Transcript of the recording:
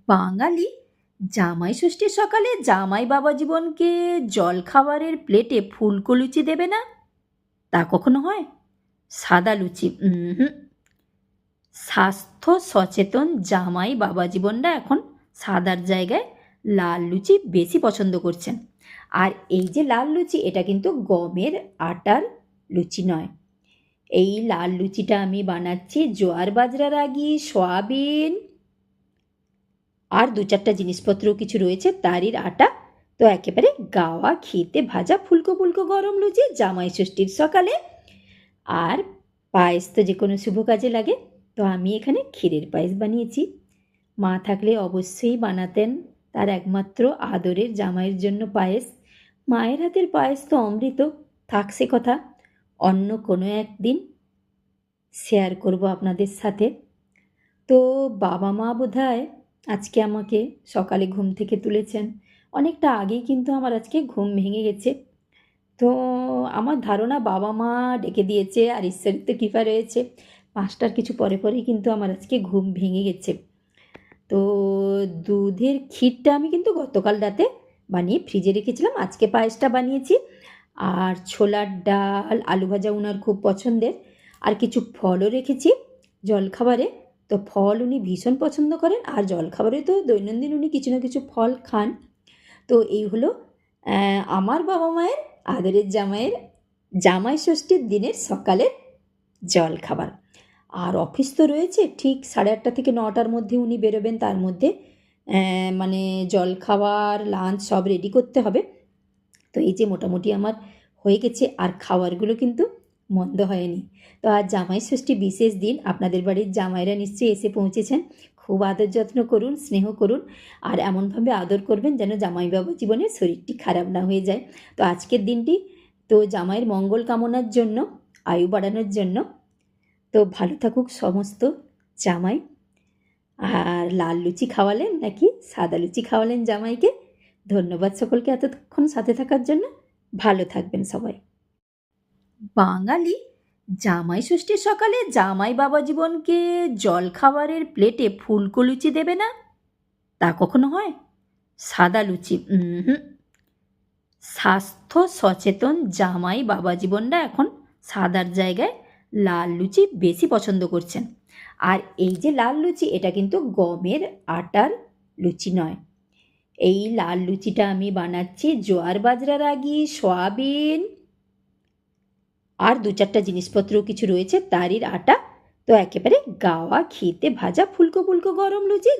বাঙালি জামাই ষষ্ঠীর সকালে জামাই বাবা জীবনকে জলখাবারের প্লেটে ফুলকো লুচি দেবে না? তা কখনো হয়? সাদা লুচি স্বাস্থ্য সচেতন জামাই বাবা জীবনরা এখন সাদার জায়গায় লাল লুচি বেশি পছন্দ করছেন। আর এই যে লাল লুচি, এটা কিন্তু গমের আটার লুচি নয়। এই লাল লুচিটা আমি বানাচ্ছি জোয়ার বাজরা রাগি, সয়াবিন আর দু চারটা জিনিসপত্র কিছু রয়েছে, তারই আটা। তো একেবারে গাওয়া ঘিতে ভাজা ফুলকো ফুলকো গরম লুচি জামাই ষষ্ঠীর সকালে। আর পায়েস তো যে কোনো শুভ কাজে লাগে, তো আমি এখানে ক্ষীরের পায়েস বানিয়েছি। মা থাকলে অবশ্যই বানাতেন তার একমাত্র আদরের জামাইয়ের জন্য পায়েস। মায়ের হাতের পায়েস তো অমৃত। থাক সে কথা, অন্য কোনো একদিন শেয়ার করব আপনাদের সাথে। তো বাবা মা বোধহয় আজকে আমাকে সকালে ঘুম থেকে তুলেছেন। অনেকটা আগেই কিন্তু আমার আজকে ঘুম ভেঙে গেছে। তো আমার ধারণা বাবা মা ডেকে দিয়েছে আর ঈশ্বরের তো কৃপা রয়েছে। ৫টার কিছু পরে পরেই কিন্তু আমার আজকে ঘুম ভেঙে গেছে। তো দুধের ক্ষীরটা আমি কিন্তু গতকাল রাতে বানিয়ে ফ্রিজে রেখেছিলাম, আজকে পায়েসটা বানিয়েছি। আর ছোলার ডাল, আলু ভাজা উনার খুব পছন্দের। আর কিছু ফলও রেখেছি জলখাবারে। তো ফল উনি ভীষণ পছন্দ করেন, আর জলখাবারে তো দৈনন্দিন উনি কিছু না কিছু ফল খান। তো এই হলো আমার বাবা মায়ের আদরের জামাইয়ের জামাই ষষ্ঠীর দিনের সকালের জলখাবার। আর অফিস তো রয়েছে, ঠিক 8:30 থেকে 9টার মধ্যে উনি বেরোবেন, তার মধ্যে মানে জলখাবার লাঞ্চ সব রেডি করতে হবে। তো এই যে মোটামুটি আমার হয়ে গেছে, আর খাবারগুলো কিন্তু মন্দ হয়নি। তো আজ জামাই ষষ্ঠী বিশেষ দিন, আপনাদের বাড়ির জামাইরা নিশ্চয়ই এসে পৌঁছেছেন। খুব আদর যত্ন করুন, স্নেহ করুন, আর এমনভাবে আদর করবেন যেন জামাইবাবু জীবনের শরীরটি খারাপ না হয়ে যায়। তো আজকের দিনটি তো জামাইয়ের মঙ্গল কামনার জন্য, আয়ু বাড়ানোর জন্য। তো ভালো থাকুক সমস্ত জামাই। আর লাল লুচি খাওয়ালেন নাকি সাদা লুচি খাওয়ালেন জামাইকে? ধন্যবাদ সকলকে এতক্ষণ সাথে থাকার জন্য। ভালো থাকবেন সবাই। বাঙালি জামাই ষষ্ঠীর সকালে জামাই বাবা জীবনকে জলখাবারের প্লেটে ফুলকো লুচি দেবে না? তা কখনো হয়? সাদা লুচি স্বাস্থ্য সচেতন জামাই বাবা জীবনরা এখন সাদার জায়গায় লাল লুচি বেশি পছন্দ করছেন। আর এই যে লাল লুচি, এটা কিন্তু গমের আটার লুচি নয়। এই লাল লুচিটা আমি বানাচ্ছি জোয়ার বাজরা রাগি, সয়াবিন আর দু চারটা জিনিসপত্র কিছু রয়েছে, তারই আটা। তো একেবারে গাওয়া ঘিতে ভাজা ফুলকো ফুলকো গরম লুচি